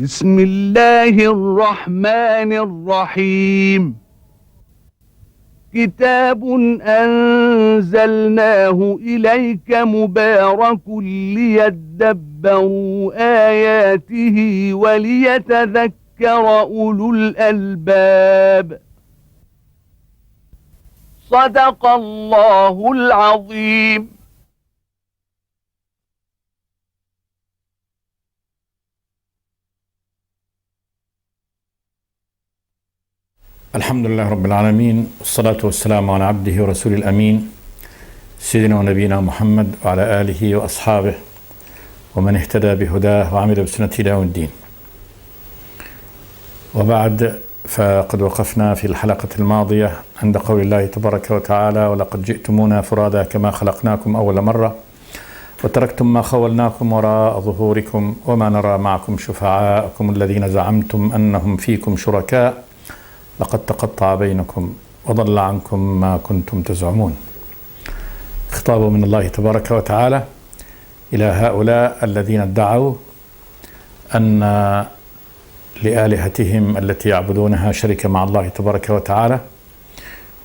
بسم الله الرحمن الرحيم. كتاب أنزلناه إليك مبارك ليدبروا آياته وليتذكر أولو الألباب. صدق الله العظيم. الحمد لله رب العالمين، والصلاة والسلام على عبده ورسول الأمين سيدنا ونبينا محمد وعلى آله وأصحابه ومن اهتدى بهداه وعمل بسنته إلى يوم الدين. وبعد، فقد وقفنا في الحلقة الماضية عند قول الله تبارك وتعالى: ولقد جئتمونا فرادا كما خلقناكم أول مرة وتركتم ما خولناكم وراء ظهوركم وما نرى معكم شفعاءكم الذين زعمتم أنهم فيكم شركاء لقد تقطع بينكم وضل عنكم ما كنتم تزعمون. خطاب من الله تبارك وتعالى إلى هؤلاء الذين ادعوا أن لآلهتهم التي يعبدونها شركة مع الله تبارك وتعالى،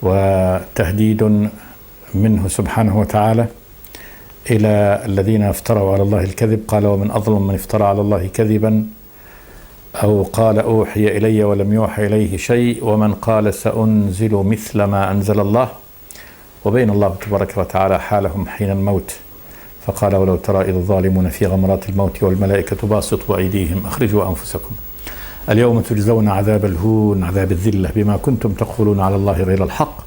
وتهديد منه سبحانه وتعالى إلى الذين افتروا على الله الكذب. قال: ومن أظلم من افترى على الله كذبا أو قال أوحي إلي ولم يوحى إليه شيء ومن قال سأنزل مثل ما أنزل الله. وبين الله تبارك وتعالى حالهم حين الموت، فقال: ولو ترى إذ الظالمون في غمرات الموت والملائكة باسطوا أيديهم أخرجوا أنفسكم اليوم تجزون عذاب الهون عذاب الذلة بما كنتم تقولون على الله غير الحق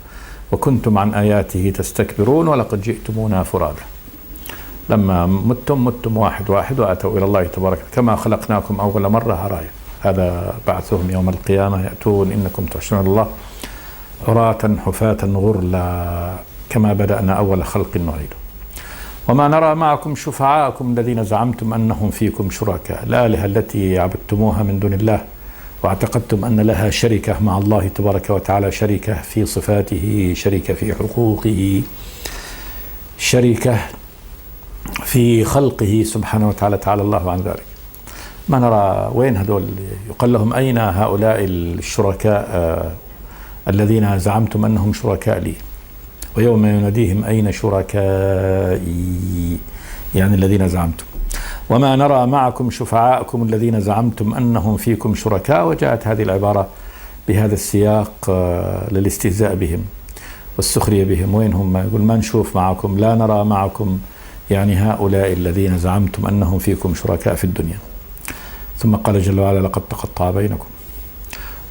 وكنتم عن آياته تستكبرون ولقد جئتمونا فرادا. لما متم واحد وأتوا إلى الله تبارك كما خلقناكم أول مرة عرايا. هذا بعثهم يوم القيامة، يأتون إنكم تحشرون الله عراة حفاة غرلا كما بدأنا أول خلق نعيده. وما نرى معكم شفعاءكم الذين زعمتم أنهم فيكم شركاء. الآلهة التي عبدتموها من دون الله واعتقدتم أن لها شركة مع الله تبارك وتعالى، شركة في صفاته، شركة في حقوقه، شركة في خلقه سبحانه وتعالى، تعالى الله عن ذلك. ما نرى وين هذول، يقال لهم: أين هؤلاء الشركاء الذين زعمتم أنهم شركاء لي؟ ويوم يناديهم أين شركائي، يعني الذين زعمتم. وما نرى معكم شفعاءكم الذين زعمتم أنهم فيكم شركاء. وجاءت هذه العبارة بهذا السياق للاستهزاء بهم والسخرية بهم. وين هم؟ يقول: ما نشوف معكم، لا نرى معكم، يعني هؤلاء الذين زعمتم أنهم فيكم شركاء في الدنيا. ثم قال جل وعلا: لقد تقطع بينكم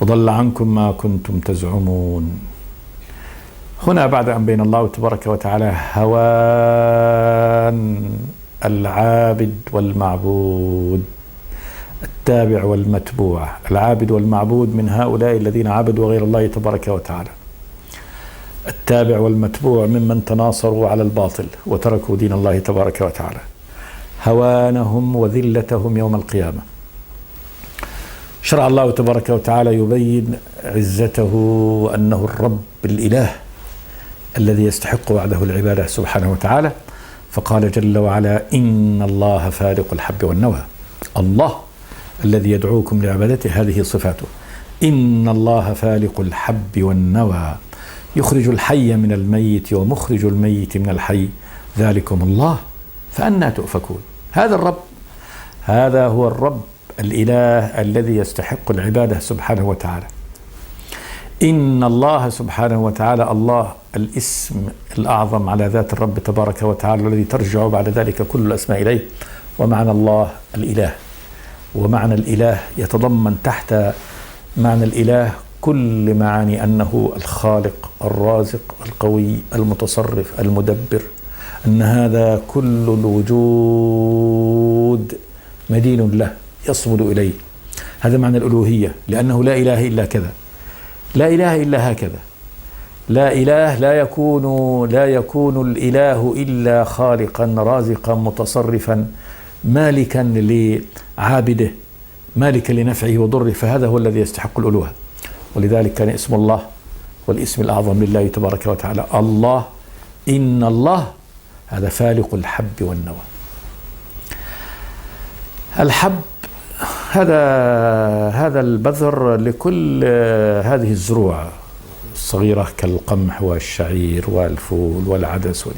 وضل عنكم ما كنتم تزعمون. هنا بعد أن بين الله تبارك وتعالى هوان العابد والمعبود، التابع والمتبوع. العابد والمعبود من هؤلاء الذين عبدوا غير الله تبارك وتعالى، التابع والمتبوع ممن تناصروا على الباطل وتركوا دين الله تبارك وتعالى. هوانهم وذلتهم يوم القيامة. شرع الله تبارك وتعالى يبين عزته أنه الرب الإله الذي يستحق وحده العبادة سبحانه وتعالى. فقال جل وعلا: إن الله فالق الحب والنوى. الله الذي يدعوكم لعبادته هذه صفاته. إن الله فالق الحب والنوى يخرج الحي من الميت ومخرج الميت من الحي ذلكم الله فأنى تؤفكون. هذا الرب، هذا هو الرب الإله الذي يستحق العبادة سبحانه وتعالى. إن الله سبحانه وتعالى، الله الاسم الأعظم على ذات الرب تبارك وتعالى الذي ترجع بعد ذلك كل الأسماء إليه. ومعنى الله الإله، ومعنى الإله يتضمن تحت معنى الإله كل معاني أنه الخالق الرازق القوي المتصرف المدبر، أن هذا كل الوجود مدين له يصمد إليه. هذا معنى الألوهية، لأنه لا إله إلا كذا، لا إله إلا هكذا. لا إله لا يكون الإله إلا خالقا رازقا متصرفا مالكا لعابده مالكا لنفعه وضره. فهذا هو الذي يستحق الألوهة. ولذلك كان اسم الله والاسم الأعظم لله تبارك وتعالى الله. إن الله هذا فالق الحب والنوى. الحب هذا البذر لكل هذه الزروع الصغيرة كالقمح والشعير والفول والعدس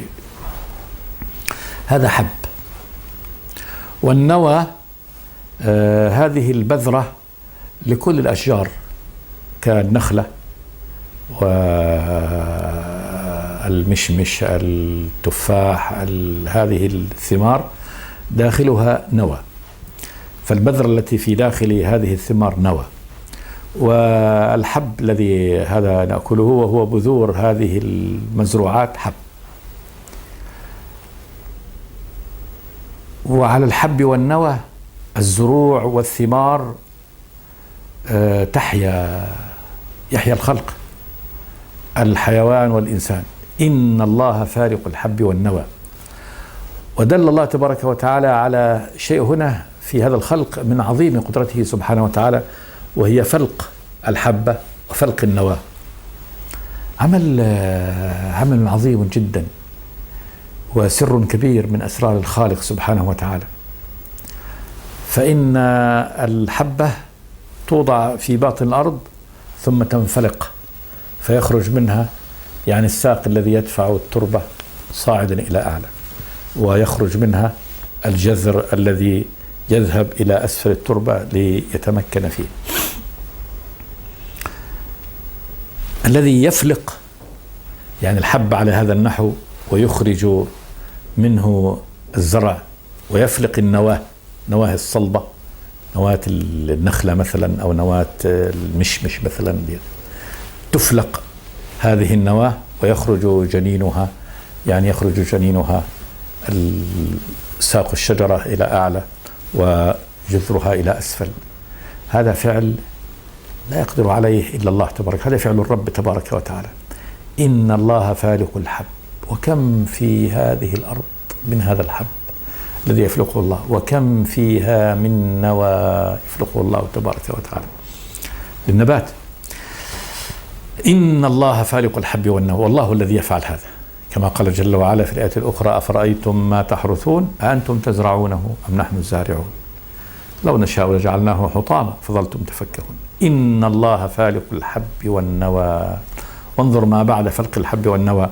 هذا حب. والنوى هذه البذرة لكل الأشجار كالنخلة والمشمش التفاح هذه الثمار داخلها نوى، فالبذرة التي في داخل هذه الثمار نوى. والحب الذي هذا نأكله وهو بذور هذه المزروعات حب. وعلى الحب والنوى الزروع والثمار يحيا الخلق، الحيوان والإنسان. إن الله فارق الحب والنوى. ودل الله تبارك وتعالى على شيء هنا في هذا الخلق من عظيم قدرته سبحانه وتعالى، وهي فلق الحبة وفلق النواة. عمل عظيم جدا وسر كبير من أسرار الخالق سبحانه وتعالى. فإن الحبة توضع في باطن الأرض ثم تنفلق فيخرج منها يعني الساق الذي يدفع التربة صاعدا إلى أعلى، ويخرج منها الجذر الذي يذهب إلى أسفل التربة ليتمكن فيه. الذي يفلق يعني الحب على هذا النحو ويخرج منه الزرع، ويفلق النواة الصلبة، نواة النخلة مثلا أو نواة المشمش مثلا، تفلق هذه النواة ويخرج جنينها، يعني يخرج جنينها ساق الشجرة إلى أعلى وجذرها إلى أسفل. هذا فعل لا يقدر عليه إلا الله تبارك، هذا فعل الرب تبارك وتعالى. إن الله فالق الحب، وكم في هذه الأرض من هذا الحب الذي يفلقه الله، وكم فيها من نوى يفلقه الله تبارك وتعالى للنبات. إن الله فالق الحب والنوى، والله الذي يفعل هذا، كما قال جل وعلا في الآية الأخرى: أفرأيتم ما تحرثون أأنتم تزرعونه أم نحن الزارعون لو نشاء لجعلناه حطاما فظلتم تفكهون. إن الله فالق الحب والنوى. وانظر ما بعد فلق الحب والنوى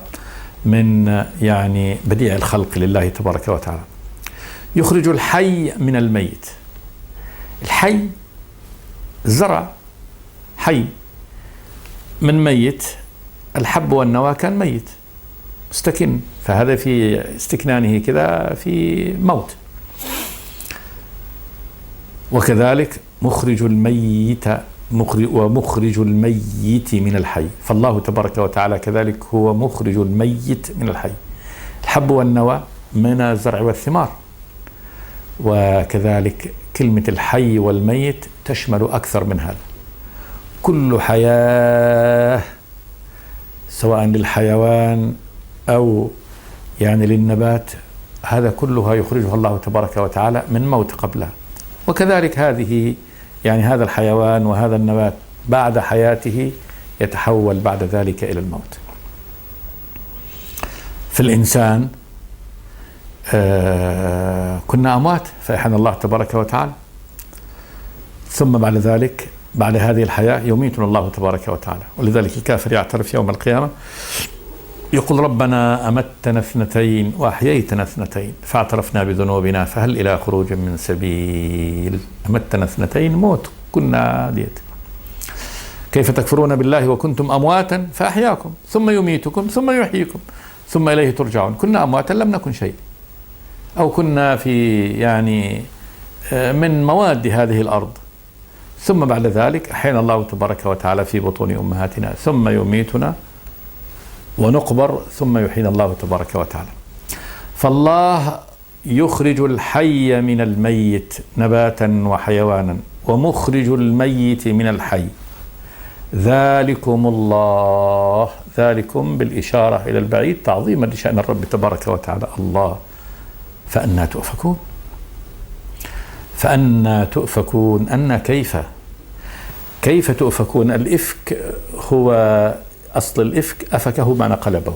من يعني بديع الخلق لله تبارك وتعالى. يخرج الحي من الميت. الحي الزرع حي من ميت، الحب والنوى كان ميت مستكن، فهذا في استكنانه كذا في موت. وكذلك مخرج الميت ومخرج الميت من الحي، فالله تبارك وتعالى كذلك هو مخرج الميت من الحي. الحب والنوى من الزرع والثمار، وكذلك كلمة الحي والميت تشمل أكثر من هذا. كل حياة سواء للحيوان أو يعني للنبات، هذا كلها يخرجها الله تبارك وتعالى من موت قبلها. وكذلك هذه يعني هذا الحيوان وهذا النبات بعد حياته يتحول بعد ذلك إلى الموت. في الإنسان كنا أموات فأحيانا الله تبارك وتعالى، ثم بعد ذلك بعد هذه الحياة يميتنا الله تبارك وتعالى. ولذلك الكافر يعترف يوم القيامة يقول: ربنا أمتنا 2 وأحييتنا 2 فاعترفنا بذنوبنا فهل إلى خروج من سبيل. أمتنا 2 موت كنا ديت. كيف تكفرون بالله وكنتم أمواتا فأحياكم ثم يميتكم ثم يحييكم ثم إليه ترجعون. كنا أمواتا لم نكن شيء، أو كنا في يعني من مواد هذه الأرض، ثم بعد ذلك أحيانا الله تبارك وتعالى في بطون أمهاتنا ثم يميتنا ونقبر ثم يحيينا الله تبارك وتعالى. فالله يخرج الحي من الميت نباتا وحيوانا، ومخرج الميت من الحي. ذلكم الله، ذلكم بالإشارة إلى البعيد تعظيما لشأن الرب تبارك وتعالى. الله فأنا تؤفكون، فأنا تؤفكون. أن كيف تؤفكون؟ الإفك هو أصل الإفك، أفكه معنى قلبه،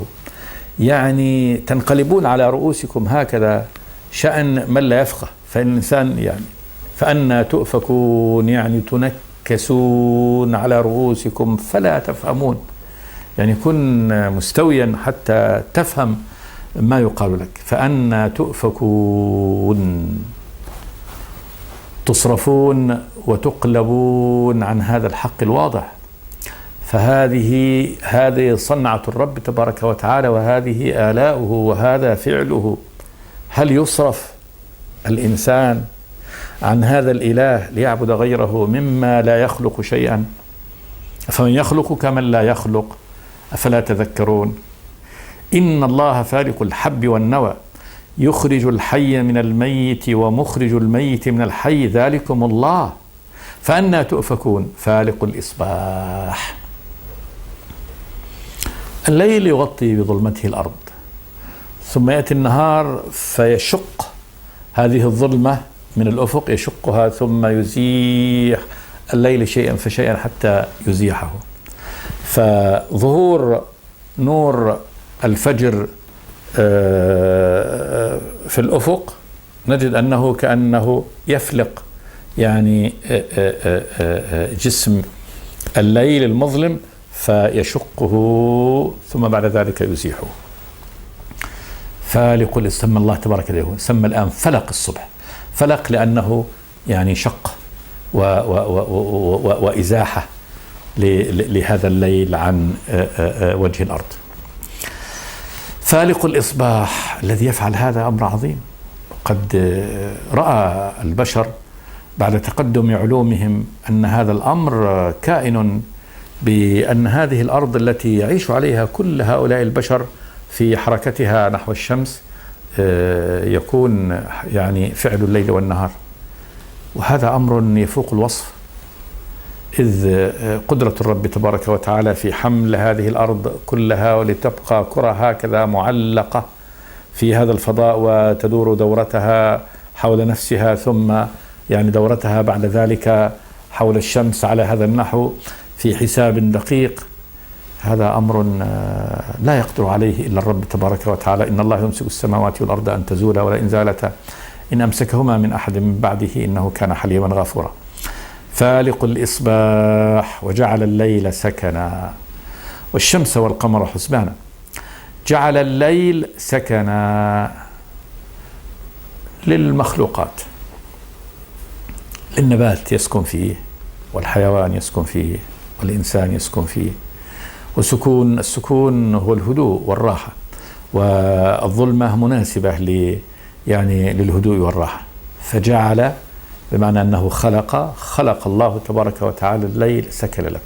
يعني تنقلبون على رؤوسكم هكذا شأن من لا يفقه. فإن الإنسان يعني فأنى تؤفكون يعني تنكسون على رؤوسكم فلا تفهمون، يعني كن مستويا حتى تفهم ما يقال لك. فأنى تؤفكون تصرفون وتقلبون عن هذا الحق الواضح. فهذه صنعة الرب تبارك وتعالى، وهذه آلاؤه، وهذا فعله. هل يصرف الإنسان عن هذا الإله ليعبد غيره مما لا يخلق شيئا؟ فمن يخلق كمن لا يخلق، أفلا تذكرون؟ إن الله فالق الحب والنوى يخرج الحي من الميت ومخرج الميت من الحي ذلكم الله فأنى تؤفكون. فالق الإصباح، الليل يغطي بظلمته الأرض، ثم يأتي النهار فيشق هذه الظلمة من الأفق، يشقها ثم يزيح الليل شيئا فشيئا حتى يزيحه. فظهور نور الفجر في الأفق نجد أنه كأنه يفلق يعني جسم الليل المظلم فيشقه ثم بعد ذلك يزيحه. فالق سمى الله تبارك وتعالى، سمى الآن فلق الصبح، فلق لأنه يعني شق وإزاحة لهذا الليل عن وجه الأرض. فالق الإصباح الذي يفعل هذا أمر عظيم. قد رأى البشر بعد تقدم علومهم أن هذا الأمر كائن، بأن هذه الأرض التي يعيش عليها كل هؤلاء البشر في حركتها نحو الشمس يكون يعني فعل الليل والنهار، وهذا أمر يفوق الوصف. إذ قدرة الرب تبارك وتعالى في حمل هذه الأرض كلها ولتبقى كرة هكذا معلقة في هذا الفضاء وتدور دورتها حول نفسها، ثم يعني دورتها بعد ذلك حول الشمس على هذا النحو في حساب دقيق. هذا أمر لا يقدر عليه إلا الرب تبارك وتعالى. إن الله يمسك السماوات والأرض أن تزولا ولئن زالتا إن أمسكهما من أحد من بعده إنه كان حليما غفورا. فالق الإصباح وجعل الليل سكنا والشمس والقمر حسبانا. جعل الليل سكنا للمخلوقات، للنبات يسكن فيه، والحيوان يسكن فيه، والإنسان يسكن فيه. السكون هو الهدوء والراحة، والظلمة مناسبة يعني للهدوء والراحة. فجعل بمعنى أنه خلق الله تبارك وتعالى الليل سكن له،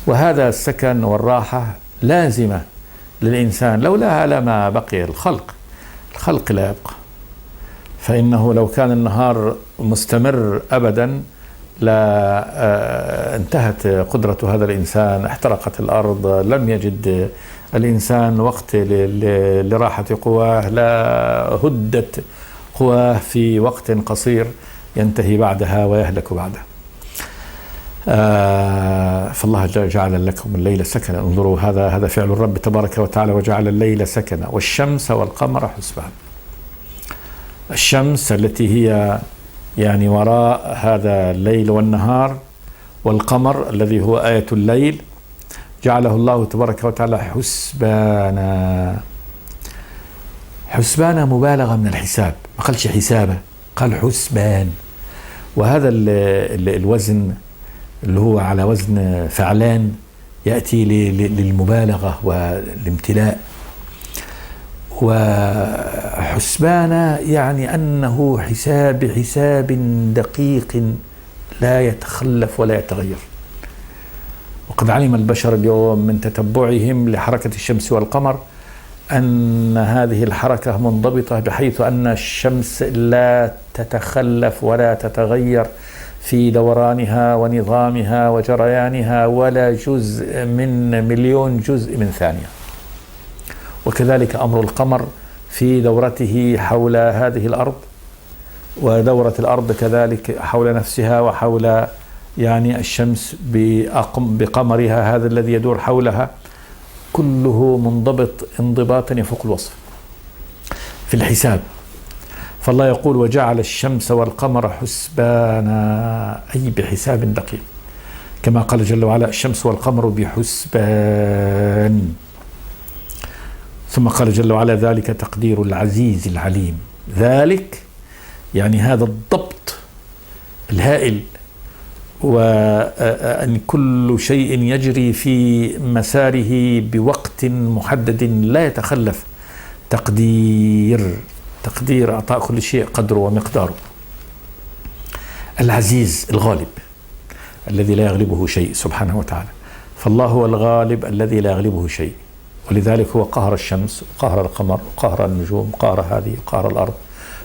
وهذا السكن والراحة لازمة للإنسان، لولاها لما بقي الخلق لا يبقى. فإنه لو كان النهار مستمر أبدا لا انتهت قدرة هذا الإنسان، احترقت الأرض، لم يجد الإنسان وقت لراحة قواه، لا هدت قواه في وقت قصير ينتهي بعدها ويهلك بعدها. فالله جعل لكم الليل سكنا. انظروا هذا فعل الرب تبارك وتعالى، وجعل الليل سكنا والشمس والقمر حسبان. الشمس التي هي يعني وراء هذا الليل والنهار، والقمر الذي هو آية الليل جعله الله تبارك وتعالى حسبانا. حسبانا مبالغة من الحساب، ما قالش حسابة، قال حسبان. وهذا الوزن اللي هو على وزن فعلان يأتي للمبالغة والامتلاء. وحسبانا يعني أنه حساب دقيق لا يتخلف ولا يتغير. وقد علم البشر اليوم من تتبعهم لحركة الشمس والقمر أن هذه الحركة منضبطة، بحيث أن الشمس لا تتخلف ولا تتغير في دورانها ونظامها وجريانها ولا جزء من مليون جزء من ثانية. وكذلك أمر القمر في دورته حول هذه الأرض، ودورة الأرض كذلك حول نفسها وحول يعني الشمس بقمرها هذا الذي يدور حولها، كله منضبط انضباطا يفوق الوصف في الحساب. فالله يقول وجعل الشمس والقمر حسبانا، أي بحساب دقيق، كما قال جل وعلا الشمس والقمر بحسبان. ثم قال جل وعلا ذلك تقدير العزيز العليم. ذلك يعني هذا الضبط الهائل، وأن كل شيء يجري في مساره بوقت محدد لا يتخلف. تقدير أعطاء كل شيء قدره ومقداره. العزيز الغالب الذي لا يغلبه شيء سبحانه وتعالى. فالله هو الغالب الذي لا يغلبه شيء، ولذلك هو قهر الشمس وقهر القمر وقهر النجوم، قهر هذه وقهر الأرض.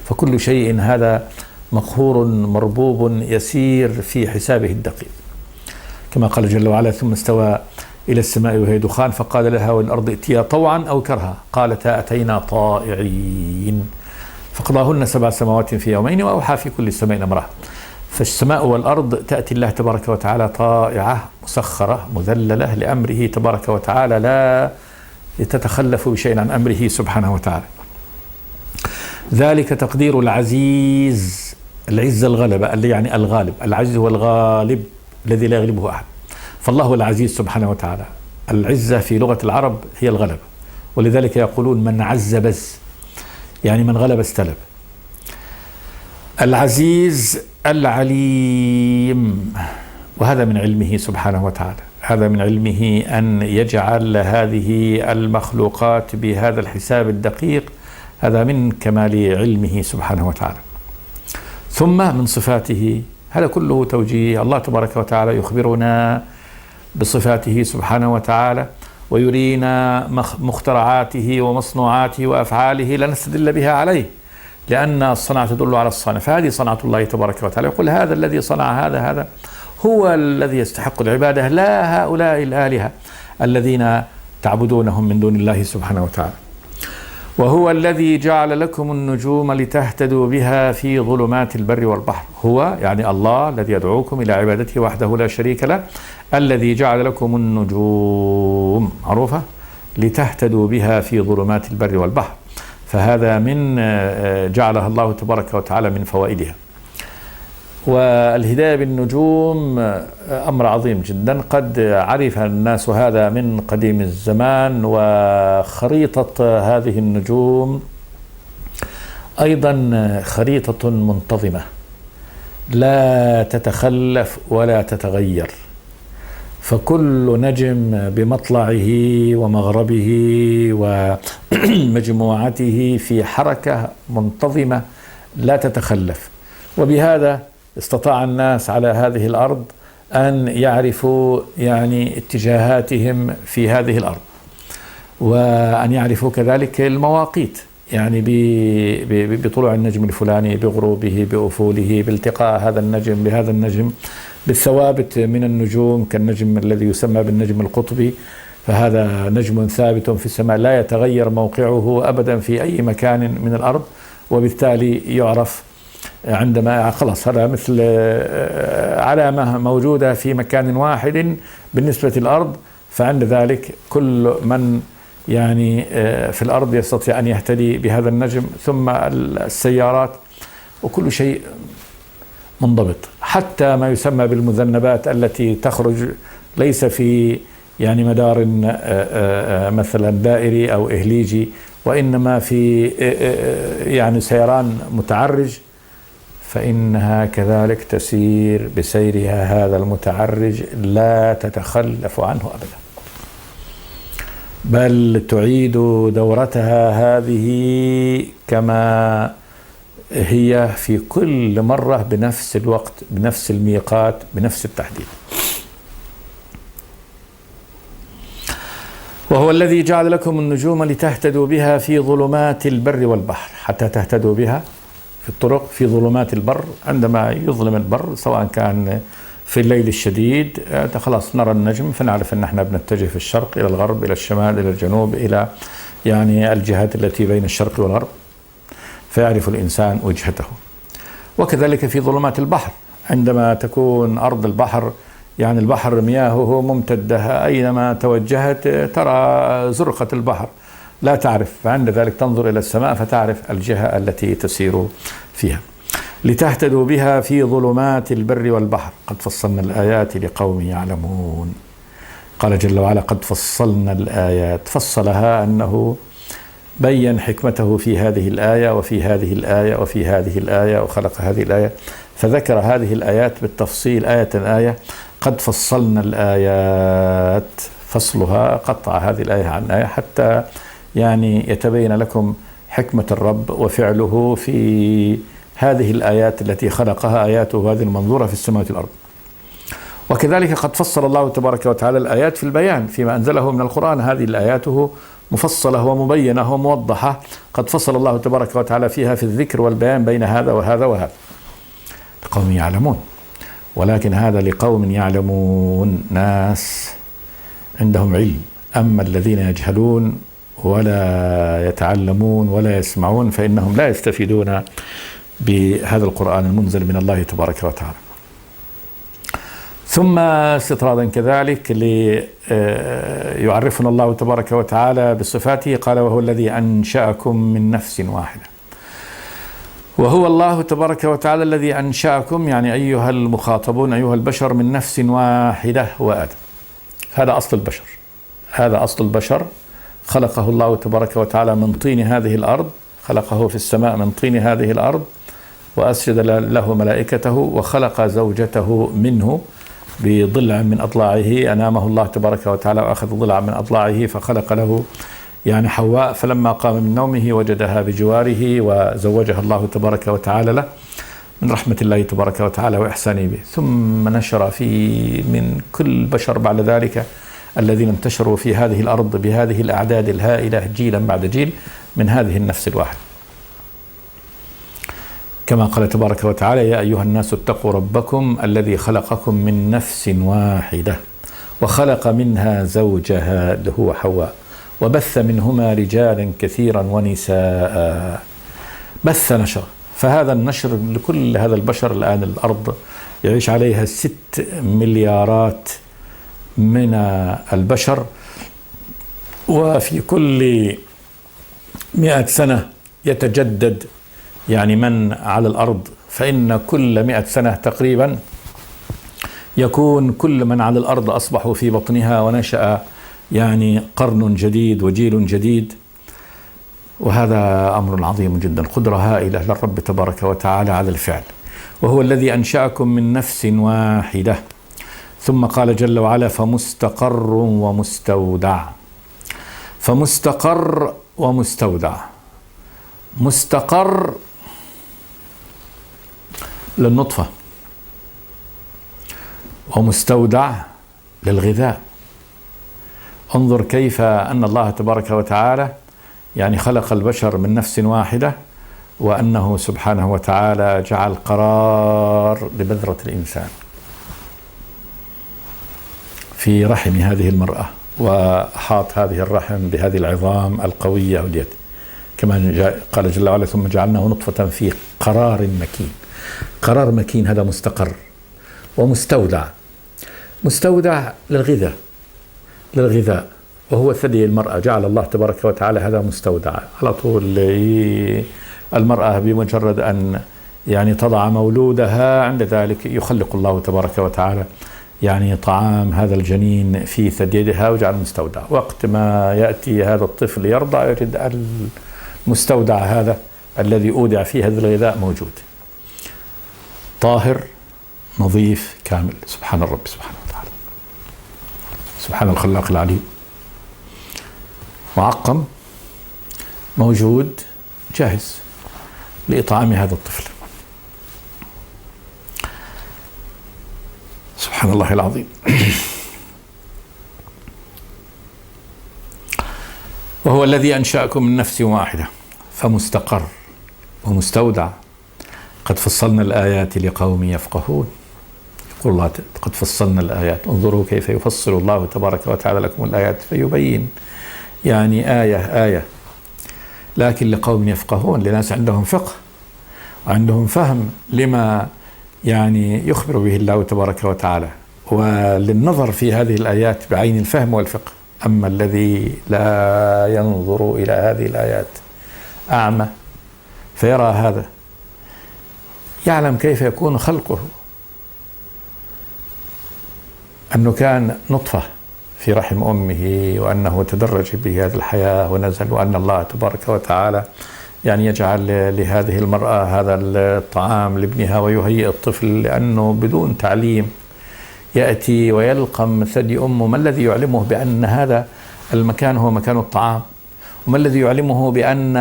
فكل شيء هذا مقهور مربوب يسير في حسابه الدقيق، كما قال جل وعلا ثم استوى إلى السماء وهي دخان فقال لها والأرض ائتيا طوعا أو كرها قالتا أتينا طائعين فقضاهن 7 سماوات في يومين وأوحى في كل سماء أمرها. فالسماء والأرض تأتي الله تبارك وتعالى طائعة مسخرة مذللة لأمره تبارك وتعالى، لا تتخلف بشيء عن أمره سبحانه وتعالى. ذلك تقدير العزيز. العزة الغلبة، اللي يعني الغالب. العزيز هو الغالب الذي لا يغلبه أحد. فالله هو العزيز سبحانه وتعالى. العزة في لغة العرب هي الغلبة، ولذلك يقولون من عز بز، يعني من غلب استلب. العزيز العليم، وهذا من علمه سبحانه وتعالى. هذا من علمه أن يجعل هذه المخلوقات بهذا الحساب الدقيق، هذا من كمال علمه سبحانه وتعالى. ثم من صفاته، هذا كله توجيه. الله تبارك وتعالى يخبرنا بصفاته سبحانه وتعالى ويرينا مخترعاته ومصنوعاته وأفعاله لنستدل بها عليه، لأن الصنعة تدل على الصانع، فهذه صنعة الله تبارك وتعالى. يقول هذا الذي صنع هذا هو الذي يستحق العبادة، لا هؤلاء الآلهة الذين تعبدونهم من دون الله سبحانه وتعالى. وهو الذي جعل لكم النجوم لتهتدوا بها في ظلمات البر والبحر. هو يعني الله الذي يدعوكم إلى عبادته وحده لا شريك له، الذي جعل لكم النجوم معروفة لتهتدوا بها في ظلمات البر والبحر، فهذا من جعلها الله تبارك وتعالى من فوائدها. والهداية بالنجوم أمر عظيم جدا، قد عرف الناس هذا من قديم الزمان. وخريطة هذه النجوم أيضا خريطة منتظمة لا تتخلف ولا تتغير، فكل نجم بمطلعه ومغربه ومجموعته في حركة منتظمة لا تتخلف. وبهذا استطاع الناس على هذه الأرض أن يعرفوا يعني اتجاهاتهم في هذه الأرض، وأن يعرفوا كذلك المواقيت، يعني بطلوع النجم الفلاني، بغروبه، بأفوله، بالتقاء هذا النجم بهذا النجم، بالثوابت من النجوم كالنجم الذي يسمى بالنجم القطبي، فهذا نجم ثابت في السماء لا يتغير موقعه أبدا في أي مكان من الأرض، وبالتالي يعرف عندما خلاص هذا مثل علامة موجودة في مكان واحد بالنسبة للأرض، فعند ذلك كل من يعني في الأرض يستطيع أن يهتدي بهذا النجم، ثم السيارات وكل شيء منضبط، حتى ما يسمى بالمذنبات التي تخرج ليس في يعني مدار مثلا دائري أو إهليجي، وإنما في يعني سيران متعرج، فإنها كذلك تسير بسيرها هذا المتعرج لا تتخلف عنه أبدا، بل تعيد دورتها هذه كما هي في كل مرة بنفس الوقت، بنفس الميقات، بنفس التحديد. وهو الذي جعل لكم النجوم لتهتدوا بها في ظلمات البر والبحر، حتى تهتدوا بها في الطرق في ظلمات البر، عندما يظلم البر سواء كان في الليل الشديد خلاص نرى النجم فنعرف أن احنا بنتجه في الشرق إلى الغرب إلى الشمال إلى الجنوب إلى يعني الجهات التي بين الشرق والغرب، فيعرف الإنسان وجهته. وكذلك في ظلمات البحر، عندما تكون أرض البحر يعني البحر مياهه ممتدة، أينما توجهت ترى زرقة البحر، لا تعرف، فعند ذلك تنظر إلى السماء فتعرف الجهة التي تسير فيها. لتهتدوا بها في ظلمات البر والبحر قد فصلنا الآيات لقوم يعلمون. قال جل وعلا قد فصلنا الآيات، فصلها أنه بين حكمته في هذه الآية وفي هذه الآية وفي هذه الآية وخلق هذه الآية، فذكر هذه الآيات بالتفصيل آية آية. قد فصلنا الآيات، فصلها قطع هذه الآية عن آية حتى يعني يتبين لكم حكمة الرب وفعله في هذه الآيات التي خلقها، آياته هذه المنظورة في السماوات والأرض. وكذلك قد فصل الله تبارك وتعالى الآيات في البيان فيما أنزله من القرآن، هذه الآياته مفصلة ومبينة وموضحة، قد فصل الله تبارك وتعالى فيها في الذكر والبيان بين هذا وهذا وهذا لقوم يعلمون. ولكن هذا لقوم يعلمون، ناس عندهم علم. أما الذين يجهلون ولا يتعلمون ولا يسمعون فإنهم لا يستفيدون بهذا القرآن المنزل من الله تبارك وتعالى. ثم استطرادا كذلك ليعرفنا الله تبارك وتعالى بصفاته، قال وهو الذي أنشأكم من نفس واحدة. وهو الله تبارك وتعالى الذي أنشأكم، يعني أيها المخاطبون أيها البشر، من نفس واحدة وآدم. هذا أصل البشر، هذا أصل البشر. خلقه الله تبارك وتعالى من طين هذه الأرض، خلقه في السماء من طين هذه الأرض، وأسجد له ملائكته، وخلق زوجته منه بضلع من أضلاعه، أنامه الله تبارك وتعالى وأخذ ضلع من أضلاعه فخلق له يعني حواء، فلما قام من نومه وجدها بجواره وزوجها الله تبارك وتعالى له من رحمة الله تبارك وتعالى وإحسانه به. ثم نشر في من كل بشر بعد ذلك الذين انتشروا في هذه الأرض بهذه الأعداد الهائلة جيلا بعد جيل من هذه النفس الواحدة، كما قال تبارك وتعالى يا أيها الناس اتقوا ربكم الذي خلقكم من نفس واحدة وخلق منها زوجها اللي هو حواء وبث منهما رجالا كثيرا ونساء. بث نشر، فهذا النشر لكل هذا البشر. الآن الأرض يعيش عليها 6 مليارات من البشر، وفي كل 100 سنة يتجدد يعني من على الأرض، فإن كل 100 سنة تقريبا يكون كل من على الأرض أصبحوا في بطنها، ونشأ يعني قرن جديد وجيل جديد. وهذا أمر عظيم جدا، قدرة هائلة للرب تبارك وتعالى على الفعل. وهو الذي أنشأكم من نفس واحدة. ثم قال جل وعلا فمستقر ومستودع. فمستقر ومستودع، مستقر للنطفة، ومستودع للغذاء. انظر كيف أن الله تبارك وتعالى يعني خلق البشر من نفس واحدة، وأنه سبحانه وتعالى جعل قرار لبذرة الإنسان في رحم هذه المرأة، وحاط هذه الرحم بهذه العظام القوية واليد، كما قال جل وعلا ثم جعلناه نطفة في قرار مكين. قرار مكين، هذا مستقر. ومستودع، مستودع للغذاء وهو ثدي المرأة، جعل الله تبارك وتعالى هذا مستودع على طول. المرأة بمجرد أن يعني تضع مولودها، عند ذلك يخلق الله تبارك وتعالى يعني طعام هذا الجنين في ثديها وجعل مستودع. وقت ما يأتي هذا الطفل يرضع يجد المستودع هذا الذي أودع فيه هذا الغذاء موجود، طاهر نظيف كامل. سبحان الرب سبحانه وتعالى، سبحان الخلاق العليم. معقم موجود جاهز لإطعام هذا الطفل. سبحان الله العظيم. وهو الذي أنشأكم من نفس واحدة فمستقر ومستودع. قد فصلنا الآيات لقوم يفقهون. يقول الله قد فصلنا الآيات، انظروا كيف يفصل الله تبارك وتعالى لكم الآيات فيبين يعني آية، لكن لقوم يفقهون، لناس عندهم فقه وعندهم فهم لما يعني يخبر به الله تبارك وتعالى، وللنظر في هذه الآيات بعين الفهم والفقه. أما الذي لا ينظر إلى هذه الآيات أعمى فيرى هذا، يعلم كيف يكون خلقه، أنه كان نطفة في رحم أمه، وأنه تدرج به هذه الحياة ونزل، وأن الله تبارك وتعالى يعني يجعل لهذه المرأة هذا الطعام لابنها ويهيئ الطفل، لأنه بدون تعليم يأتي ويلقم ثدي أمه. ما الذي يعلمه بأن هذا المكان هو مكان الطعام؟ وما الذي يعلمه بأن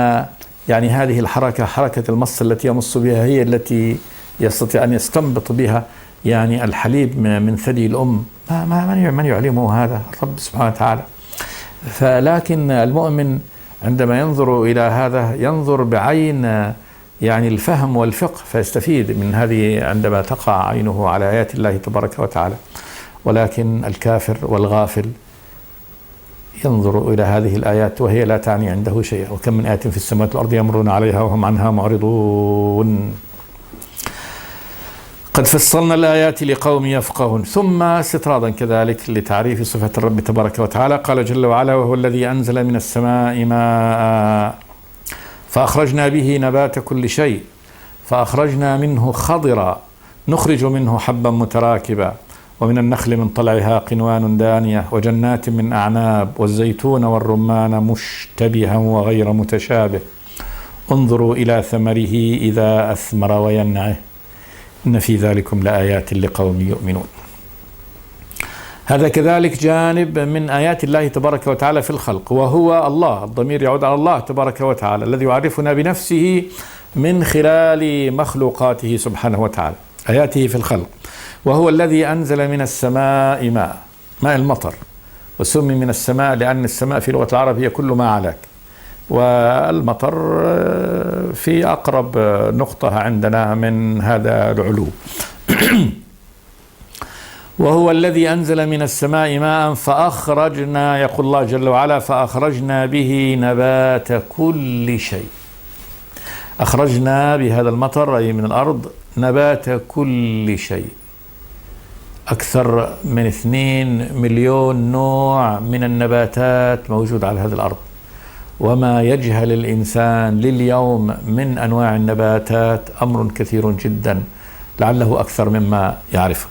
يعني هذه الحركة، حركة المص التي يمص بها، هي التي يستطيع أن يستنبط بها يعني الحليب من ثدي الأم؟ من يعلمه هذا؟ الرب سبحانه وتعالى. فلكن المؤمن عندما ينظر إلى هذا ينظر بعين يعني الفهم والفقه، فيستفيد من هذه عندما تقع عينه على آيات الله تبارك وتعالى. ولكن الكافر والغافل ينظر إلى هذه الآيات وهي لا تعني عنده شيئا. وكم من آية في السماوات والأرض يمرون عليها وهم عنها معرضون. قد فصلنا الآيات لقوم يفقهون. ثم استطرادا كذلك لتعريف صفة الرب تبارك وتعالى قال جل وعلا: وهو الذي أنزل من السماء ماء فأخرجنا به نبات كل شيء فأخرجنا منه خضرا نخرج منه حبا متراكبا ومن النخل من طلعها قنوان دانية وجنات من أعناب والزيتون والرمان مشتبها وغير متشابه انظروا إلى ثمره إذا أثمر وينعه إن في ذلكم لآيات لقوم يؤمنون. هذا كذلك جانب من آيات الله تبارك وتعالى في الخلق، وهو الله. الضمير يعود على الله تبارك وتعالى الذي يعرفنا بنفسه من خلال مخلوقاته سبحانه وتعالى، آياته في الخلق. وهو الذي أنزل من السماء ماء المطر، وسمي من السماء لأن السماء في لغة العرب هي كل ما علاك، والمطر في أقرب نقطة عندنا من هذا العلو. وهو الذي أنزل من السماء ماء فأخرجنا، يقول الله جل وعلا: فأخرجنا به نبات كل شيء. أخرجنا بهذا المطر أي من الأرض نبات كل شيء، أكثر من 2 مليون نوع من النباتات موجود على هذه الأرض، وما يجهل الإنسان لليوم من أنواع النباتات أمر كثير جدا، لعله أكثر مما يعرف.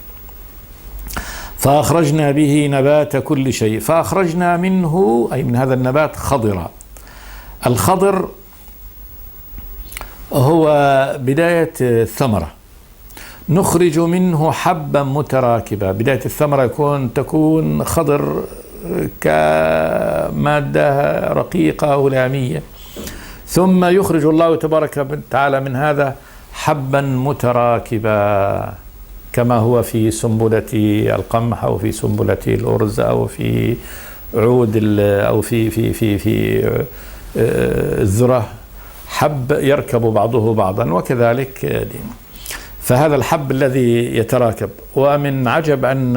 فأخرجنا به نبات كل شيء فأخرجنا منه أي من هذا النبات خضرا. الخضر هو بداية الثمرة، نخرج منه حبا متراكبا. بداية الثمرة تكون خضر كمادة رقيقة هلامية، ثم يخرج الله تبارك وتعالى من هذا حبا متراكبا، كما هو في سنبلة القمح أو في سنبلة الأرز أو في عود أو في الذرة، حب يركب بعضه بعضا، وكذلك فهذا الحب الذي يتراكب. ومن عجب أن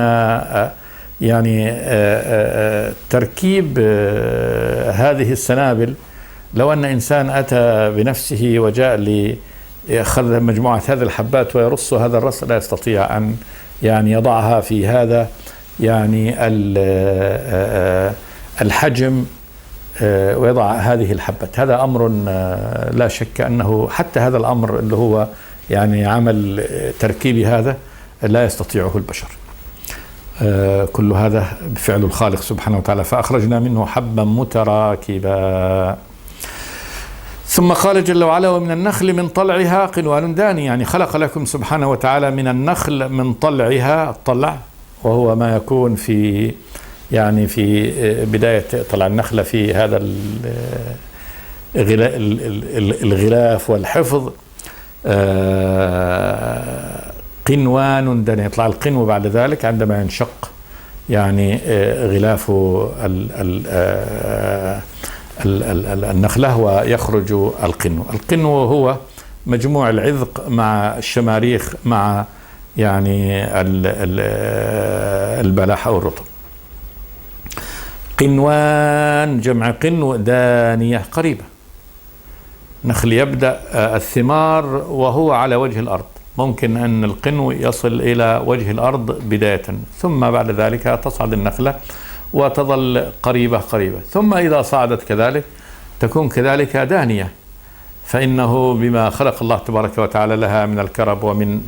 يعني تركيب هذه السنابل، لو أن إنسان أتى بنفسه وجاء ليأخذ مجموعة هذه الحبات ويرص هذا الرص لا يستطيع أن يعني يضعها في هذا يعني الحجم ويضع هذه الحبات. هذا أمر لا شك أنه حتى هذا الأمر اللي هو يعني عمل تركيب هذا لا يستطيعه البشر. كل هذا بفعل الخالق سبحانه وتعالى. فأخرجنا منه حبا متراكبا. ثم قال جل وعلا: ومن النخل من طلعها قنوان دانية، يعني خلق لكم سبحانه وتعالى من النخل من طلعها، الطلع وهو ما يكون في يعني في بداية طلع النخلة في هذا الغلاف والحفظ، قنوان دانية، يطلع القنو بعد ذلك عندما ينشق يعني غلاف النخلة ويخرج القنو. القنو هو مجموع العذق مع الشماريخ مع يعني البلح أو الرطب. قنوان جمع قنو، دانية قريبة. نخل يبدأ الثمار وهو على وجه الأرض، ممكن أن القنو يصل إلى وجه الأرض بداية، ثم بعد ذلك تصعد النخلة وتظل قريبة قريبة، ثم إذا صعدت كذلك تكون كذلك دانية، فإنه بما خلق الله تبارك وتعالى لها من الكرب ومن